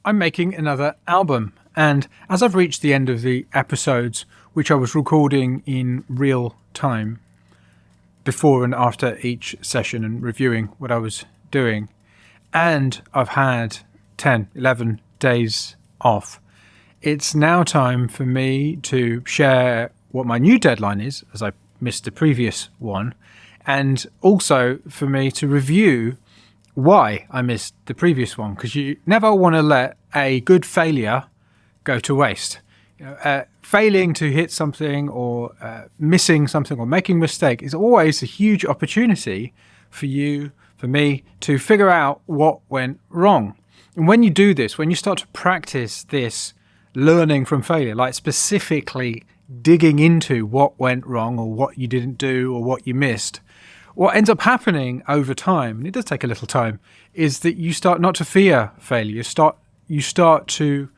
I'm making another album. And as I've reached the end of the episodes, which I was recording in real time, before and after each session and reviewing what I was doing, and I've had 10, 11 days off, it's now time for me to share what my new deadline is, as I missed the previous one, and also for me to review why I missed the previous one, because you never want to let a good failure go to waste. Failing to hit something or missing something or making a mistake is always a huge opportunity for you, for me, to figure out what went wrong. And when you do this, when you start to practice this learning from failure, like specifically digging into what went wrong or what you didn't do or what you missed, what ends up happening over time, and it does take a little time, is that you start not to fear failure. You start to,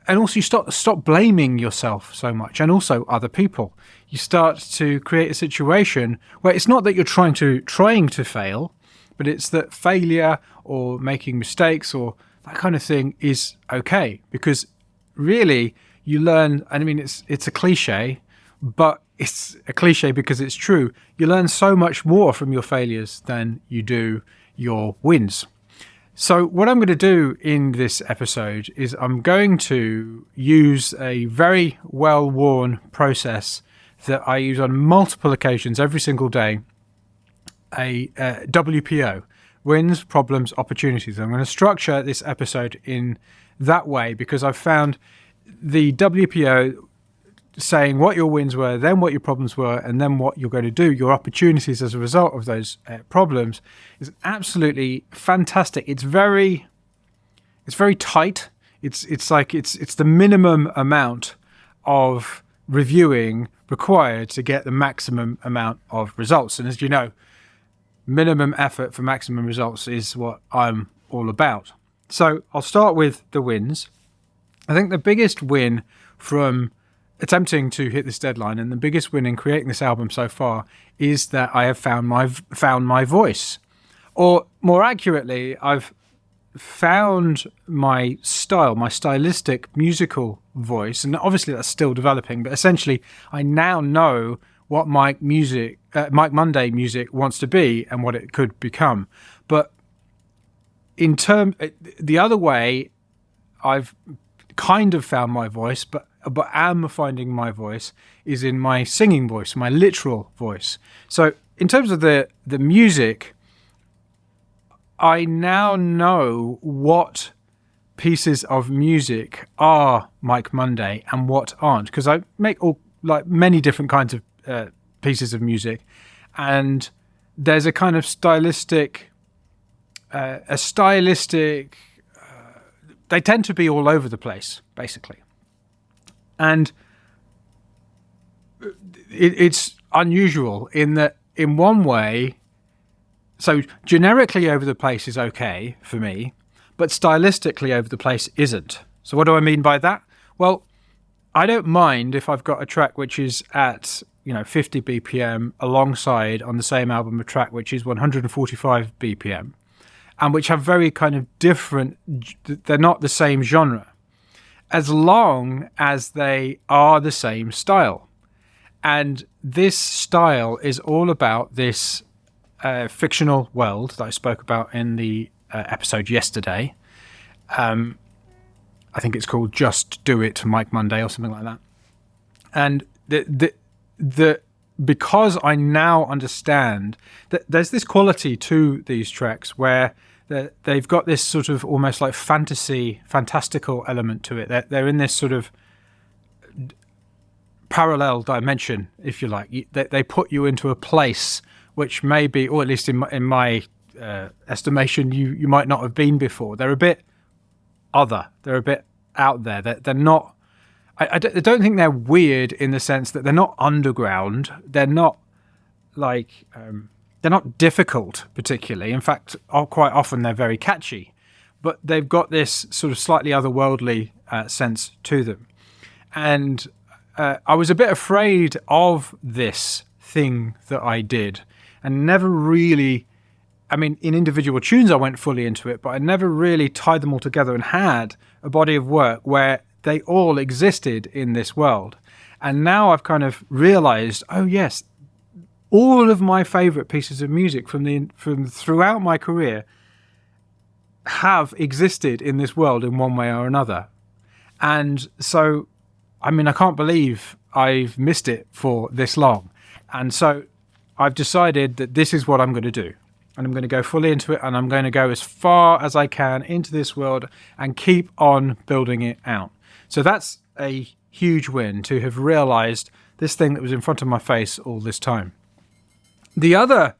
and also you stop blaming yourself so much, and also other people. You start to create a situation where it's not that you're trying to fail, but it's that failure or making mistakes or that kind of thing is okay, because really you learn, and I mean it's a cliche, but it's a cliche because it's true. You learn so much more from your failures than you do your wins. So what I'm going to do in this episode is I'm going to use a very well-worn process that I use on multiple occasions every single day, a WPO, wins, problems, opportunities. I'm going to structure this episode in that way because I've found the WPO saying what your wins were, then what your problems were, and then what you're going to do, your opportunities as a result of those problems, is absolutely fantastic. It's very tight. It's the minimum amount of reviewing required to get the maximum amount of results. And as you know, minimum effort for maximum results is what I'm all about. So I'll start with the wins. I think the biggest win from attempting to hit this deadline, and the biggest win in creating this album so far, is that I have found my voice. Or more accurately, I've found my style, my stylistic musical voice, and obviously that's still developing, but essentially I now know what Mike Monday music wants to be and what it could become. But the other way I've kind of found my voice, but am finding my voice, is in my singing voice, my literal voice. So in terms of the music, I now know what pieces of music are Mike Monday and what aren't, because I make many different kinds of pieces of music, and there's a kind of stylistic they tend to be all over the place, basically. And it's unusual in that, in one way, so generically over the place is okay for me, but stylistically over the place isn't. So what do I mean by that? Well, I don't mind if I've got a track which is at 50 BPM alongside on the same album a track which is 145 BPM, and which have very kind of different, they're not the same genre, as long as they are the same style. And this style is all about this fictional world that I spoke about in the episode yesterday. I think it's called Just Do It, Mike Monday, or something like that. And because I now understand that there's this quality to these tracks where they've got this sort of almost like fantastical element to it. They're in this sort of parallel dimension, if you like. They put you into a place which maybe, or at least in my estimation, you might not have been before. They're a bit other. They're a bit out there. They're not. I don't think they're weird in the sense that they're not underground. They're not like. They're not difficult particularly. In fact, quite often they're very catchy, but they've got this sort of slightly otherworldly sense to them. And I was a bit afraid of this thing that I did, and never really, I mean, in individual tunes I went fully into it, but I never really tied them all together and had a body of work where they all existed in this world. And now I've kind of realized, oh yes, all of my favorite pieces of music from throughout my career have existed in this world in one way or another. And so, I mean, I can't believe I've missed it for this long. And so I've decided that this is what I'm going to do. And I'm going to go fully into it, and I'm going to go as far as I can into this world and keep on building it out. So that's a huge win, to have realized this thing that was in front of my face all this time. The other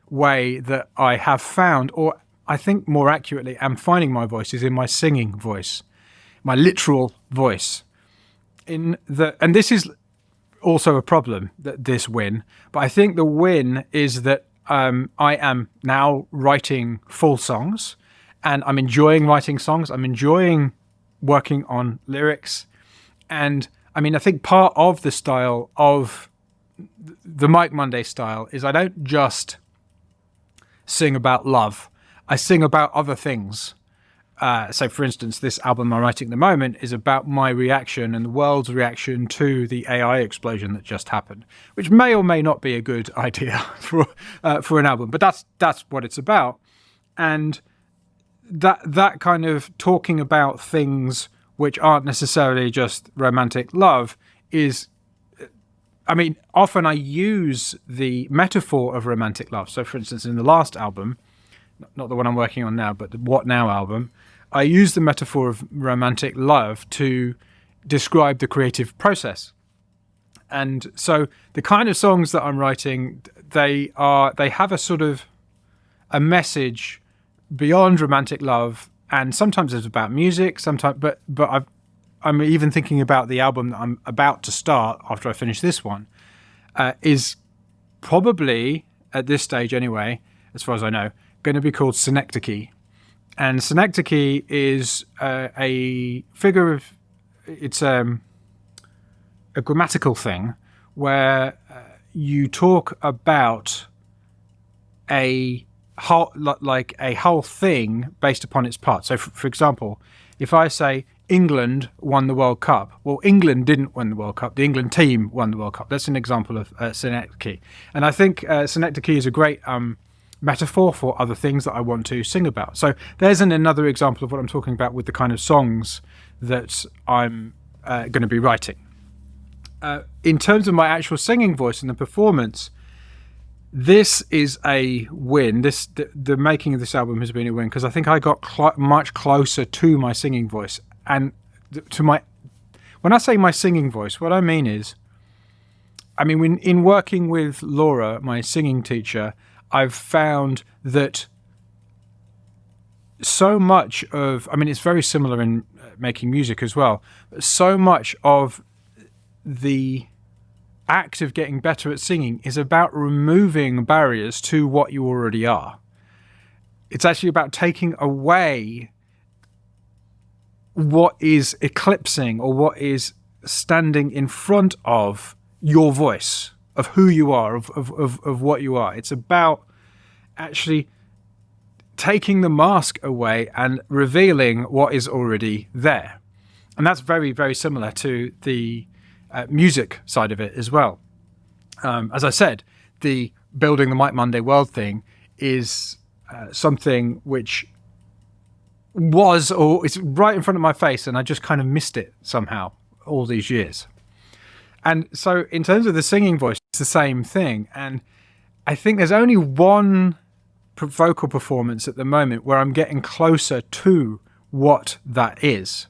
way that I have found, or I think more accurately, am finding my voice, is in my singing voice, my literal voice. And this is also a problem, this win, but I think the win is that I am now writing full songs, and I'm enjoying writing songs. I'm enjoying working on lyrics. And I mean, I think part of the style of the Mike Monday style is I don't just sing about love. I sing about other things. So, for instance, this album I'm writing at the moment is about my reaction and the world's reaction to the AI explosion that just happened, which may or may not be a good idea for an album, but that's what it's about. And that kind of talking about things which aren't necessarily just romantic love is, I mean, often I use the metaphor of romantic love. So, for instance, in the last album, not the one I'm working on now, but the What Now album, I use the metaphor of romantic love to describe the creative process. And so the kind of songs that I'm writing, they have a sort of a message beyond romantic love, and sometimes it's about music, sometimes, but I'm even thinking about the album that I'm about to start after I finish this one, is probably, at this stage anyway, as far as I know, going to be called Synecdoche. And Synecdoche is a figure of, it's a grammatical thing where you talk about a whole thing based upon its parts. So, for example, if I say England won the World Cup, well, England didn't win the World Cup. The England team won the World Cup. That's an example of Synecdoche. And I think Synecdoche is a great metaphor for other things that I want to sing about. So there's another example of what I'm talking about with the kind of songs that I'm going to be writing. In terms of my actual singing voice and the performance, this is a win. The making of this album has been a win, because I think I got much closer to my singing voice. And when I say my singing voice, what I mean is, in working with Laura, my singing teacher, I've found that so much of, it's very similar in making music as well, but so much of the act of getting better at singing is about removing barriers to what you already are. It's actually about taking away what is eclipsing or what is standing in front of your voice, of who you are, of what you are. It's about actually taking the mask away and revealing what is already there. And that's very, very similar to the music side of it as well. As I said, the building the Mike Monday world thing is something which it's right in front of my face, and I just kind of missed it somehow all these years. And so in terms of the singing voice, it's the same thing. And I think there's only one vocal performance at the moment where I'm getting closer to what that is.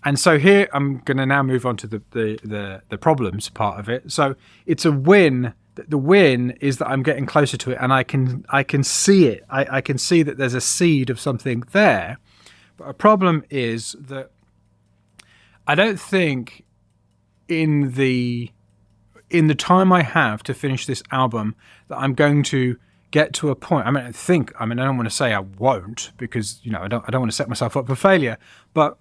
And so here I'm going to now move on to the problems part of it. So it's a win. The win is that I'm getting closer to it, and I can see it. I can see that there's a seed of something there. But a problem is that I don't think in the time I have to finish this album that I'm going to get to a point. I don't want to say I won't, because I don't want to set myself up for failure, but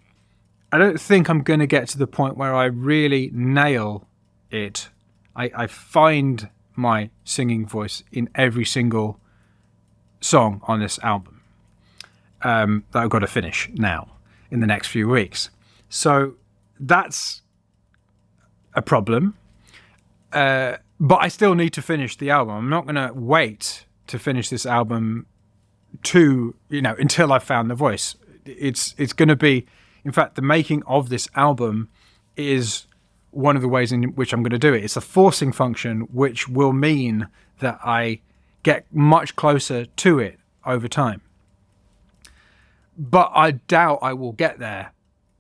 I don't think I'm going to get to the point where I really nail it. I find my singing voice in every single song on this album that I've got to finish now. in the next few weeks. So that's a problem. But I still need to finish the album. I'm not going to wait to finish this album until I've found the voice. It's going to be, in fact, the making of this album is one of the ways in which I'm going to do it. It's a forcing function, which will mean that I get much closer to it over time. But I doubt I will get there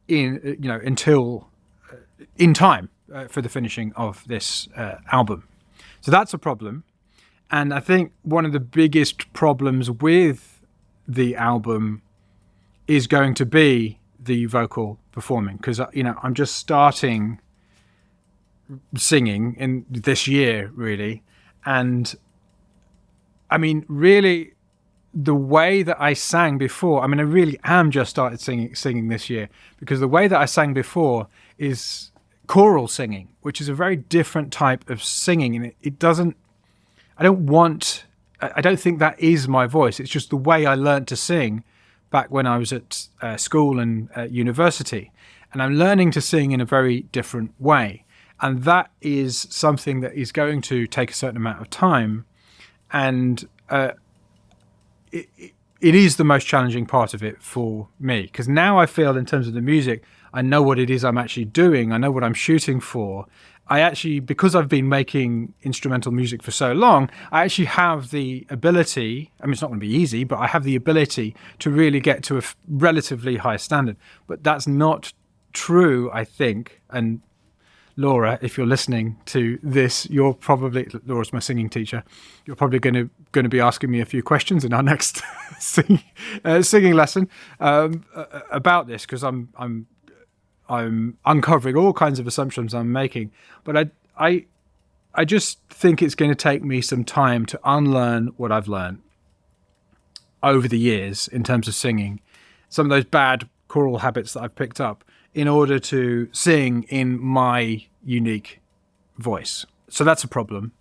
until in time for the finishing of this album. So that's a problem. And I think one of the biggest problems with the album is going to be the vocal performing, because I'm just starting singing in this year, really. And I mean, really, the way that I sang before, I really am just started singing this year, because the way that I sang before is choral singing, which is a very different type of singing. And I don't think that is my voice. It's just the way I learned to sing back when I was at school and university. And I'm learning to sing in a very different way. And that is something that is going to take a certain amount of time. And it is the most challenging part of it for me, because now I feel, in terms of the music, I know what it is I'm actually doing. I know what I'm shooting for. Because I've been making instrumental music for so long, I actually have the ability, it's not going to be easy, but I have the ability to really get to a relatively high standard. But that's not true, I think. And Laura, if you're listening to this, Laura's my singing teacher, you're probably going to be asking me a few questions in our next singing lesson about this, because I'm uncovering all kinds of assumptions I'm making. But I just think it's going to take me some time to unlearn what I've learned over the years in terms of singing, some of those bad choral habits that I've picked up, in order to sing in my unique voice. So that's a problem.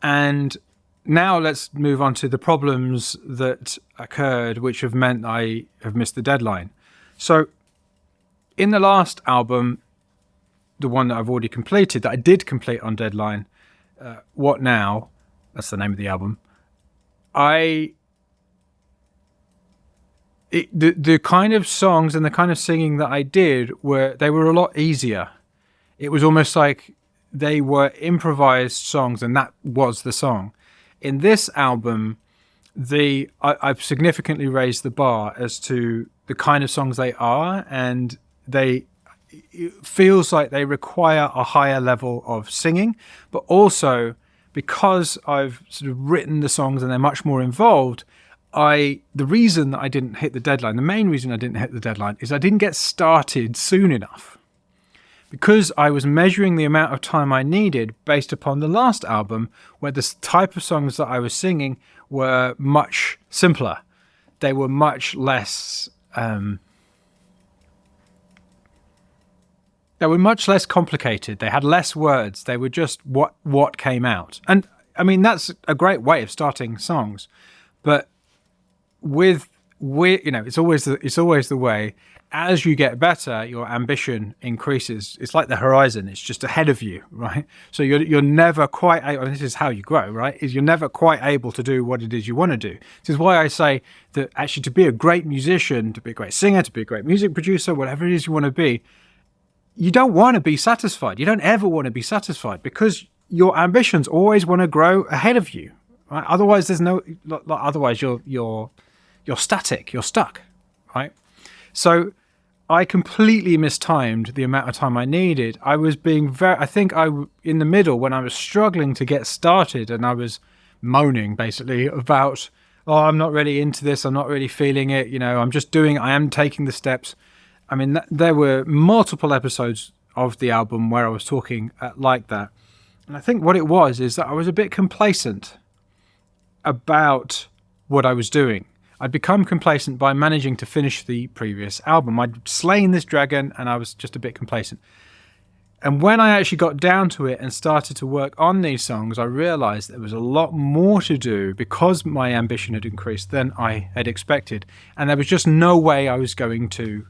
And now let's move on to the problems that occurred, which have meant I have missed the deadline. So in the last album, the one that I've already completed, that I did complete on deadline, What Now? That's the name of the album. The kind of songs and the kind of singing that I did were a lot easier. It was almost like they were improvised songs, and that was the song. In this album, I've significantly raised the bar as to the kind of songs they are, and it feels like they require a higher level of singing, but also because I've sort of written the songs and they're much more involved. The reason that I didn't hit the deadline, the main reason I didn't hit the deadline, is I didn't get started soon enough, because I was measuring the amount of time I needed based upon the last album, where the type of songs that I was singing were much simpler. They were much less complicated. They had less words. They were just what came out. And that's a great way of starting songs, but it's always the way. As you get better, your ambition increases. It's like the horizon; it's just ahead of you, right? So you're never quite able. This is how you grow, right? You're never quite able to do what it is you want to do. This is why I say that actually, to be a great musician, to be a great singer, to be a great music producer, whatever it is you want to be, you don't want to be satisfied. You don't ever want to be satisfied, because your ambitions always want to grow ahead of you, right? Otherwise, otherwise you're static. You're stuck, right? So I completely mistimed the amount of time I needed. I was being in the middle, when I was struggling to get started, and I was moaning basically about, I'm not really into this. I'm not really feeling it. I am taking the steps. There were multiple episodes of the album where I was talking like that. And I think what it was is that I was a bit complacent about what I was doing. I'd become complacent by managing to finish the previous album. I'd slain this dragon, and I was just a bit complacent. And when I actually got down to it and started to work on these songs, I realized there was a lot more to do, because my ambition had increased, than I had expected. And there was just no way I was going to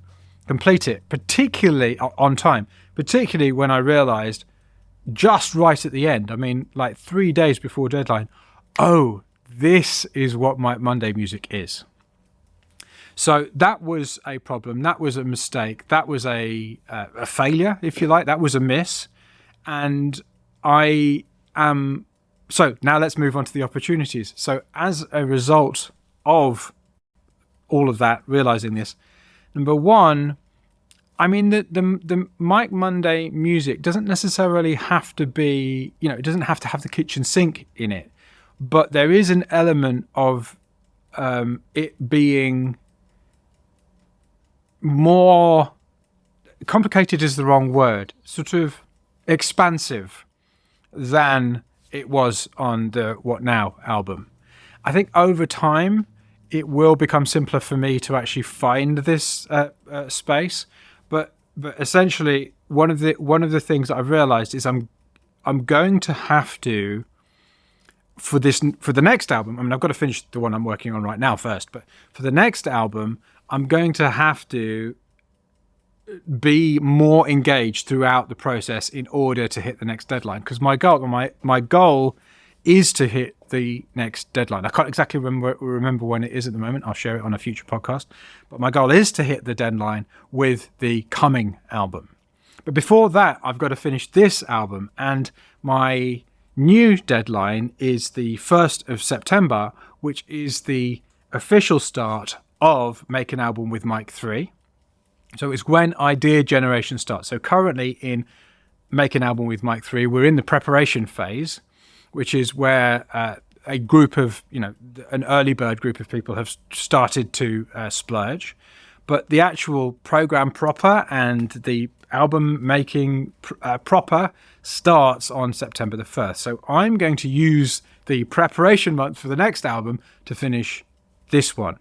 complete it, particularly on time, particularly when I realized just right at the end, I mean, like 3 days before deadline, oh, this is what Mike Monday music is. So that was a problem. That was a mistake. That was a failure, if you like. That was a miss. And I am... So now let's move on to the opportunities. So as a result of all of that, realizing this, number one, I mean, the Mike Monday music doesn't necessarily have to be, it doesn't have to have the kitchen sink in it. But there is an element of it being more complicated is the wrong word, sort of expansive than it was on the What Now album. I think over time it will become simpler for me to actually find this space, but essentially one of the things that I've realized is I'm going to have to for the next album. I mean, I've got to finish the one I'm working on right now first, but for the next album I'm going to have to be more engaged throughout the process in order to hit the next deadline, because my goal is to hit the next deadline. I can't exactly remember when it is at the moment. I'll share it on a future podcast, but my goal is to hit the deadline with the coming album. But before that, I've got to finish this album, and my new deadline is the 1st of September, which is the official start of Make an Album with Mike 3. So it's when Idea Generation starts. So currently in Make an Album with Mike 3, we're in the preparation phase, which is where a group of, an early bird group of people have started to splurge. But the actual program proper and the album making proper starts on September the 1st. So I'm going to use the preparation month for the next album to finish this one.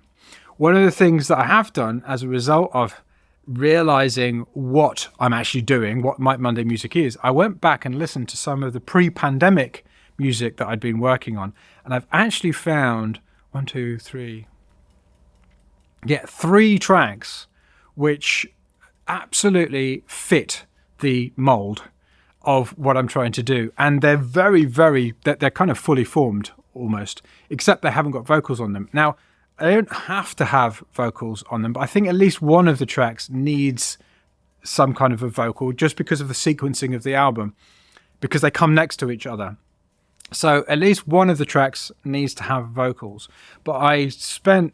One of the things that I have done as a result of realizing what I'm actually doing, what Mike Monday music is, I went back and listened to some of the pre-pandemic music that I'd been working on, and I've actually found 3 tracks which absolutely fit the mold of what I'm trying to do, and they're they're kind of fully formed almost, except they haven't got vocals on them. Now, I don't have to have vocals on them, but I think at least one of the tracks needs some kind of a vocal just because of the sequencing of the album, because they come next to each other. So at least one of the tracks needs to have vocals. But I spent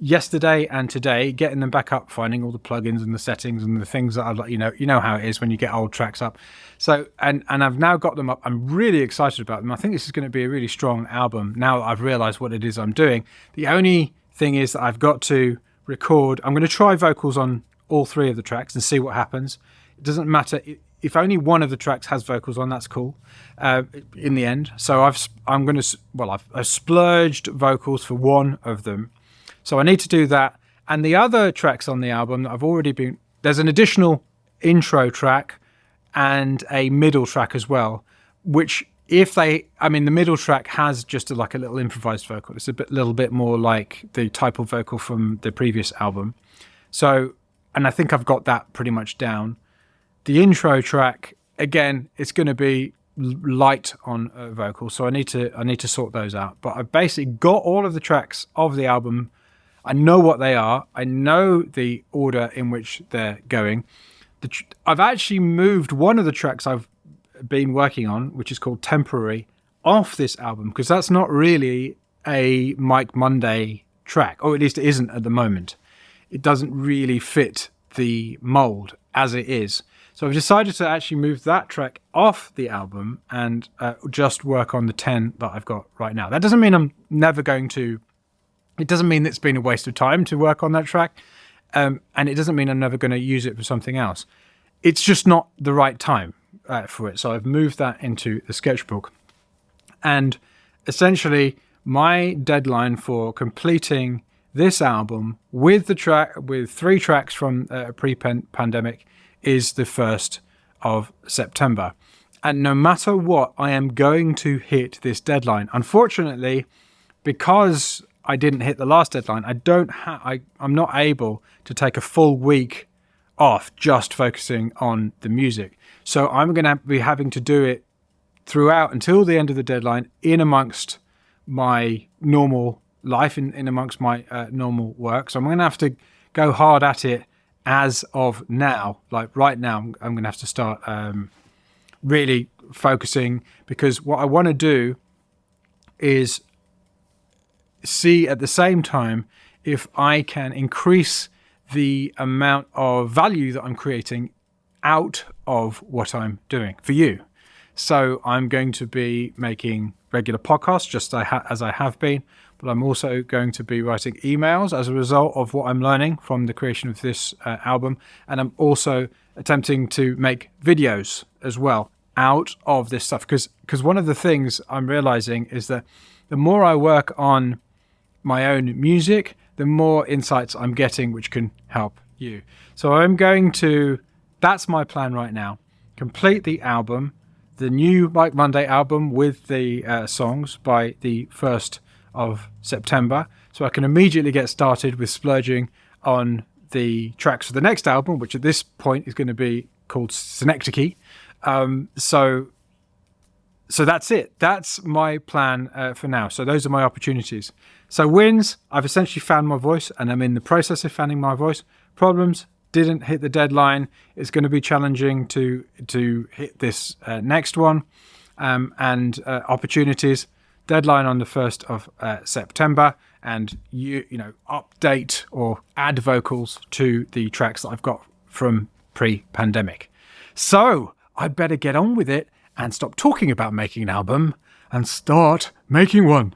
yesterday and today getting them back up, finding all the plugins and the settings and the things that I'd like, you know how it is when you get old tracks up. So, and I've now got them up. I'm really excited about them. I think this is going to be a really strong album now that I've realized what it is I'm doing. The only thing is that I've got to record. I'm going to try vocals on all 3 of the tracks and see what happens. It doesn't matter. If only one of the tracks has vocals on, that's cool in the end. So I've splurged vocals for one of them. So I need to do that. And the other tracks on the album that I've already been... There's an additional intro track and a middle track as well, which the middle track has just a little improvised vocal. It's a little bit more like the type of vocal from the previous album. So, and I think I've got that pretty much down. The intro track, again, it's going to be light on vocal, so I need to sort those out. But I've basically got all of the tracks of the album. I know what they are. I know the order in which they're going. I've actually moved one of the tracks I've been working on, which is called Temporary, off this album, because that's not really a Mike Monday track, or at least it isn't at the moment. It doesn't really fit the mold as it is. So I've decided to actually move that track off the album and just work on the 10 that I've got right now. That doesn't mean I'm never going to... It doesn't mean it's been a waste of time to work on that track. And it doesn't mean I'm never going to use it for something else. It's just not the right time for it. So I've moved that into the sketchbook. And essentially, my deadline for completing this album with 3 tracks from pre-pandemic is the 1st of September. And no matter what, I am going to hit this deadline. Unfortunately, because I didn't hit the last deadline, I'm not able to take a full week off just focusing on the music. So I'm going to be having to do it throughout until the end of the deadline, in amongst my normal life, in amongst my normal work. So I'm going to have to go hard at it as of now. Like right now, I'm going to have to start really focusing, because what I want to do is see at the same time if I can increase the amount of value that I'm creating out of what I'm doing for you. So I'm going to be making regular podcasts just as I have been, but I'm also going to be writing emails as a result of what I'm learning from the creation of this album. And I'm also attempting to make videos as well out of this stuff, because one of the things I'm realizing is that the more I work on my own music, the more insights I'm getting which can help you. So that's my plan right now. Complete the album, the new Mike Monday album with the songs by the 1st of September. So I can immediately get started with splurging on the tracks for the next album, which at this point is going to be called Synecdoche. So that's it. That's my plan for now. So those are my opportunities. So wins, I've essentially found my voice, and I'm in the process of finding my voice. Problems, didn't hit the deadline. It's going to be challenging to hit this next one. And opportunities, deadline on the 1st of September, and you update or add vocals to the tracks that I've got from pre-pandemic. So I'd better get on with it and stop talking about making an album and start making one.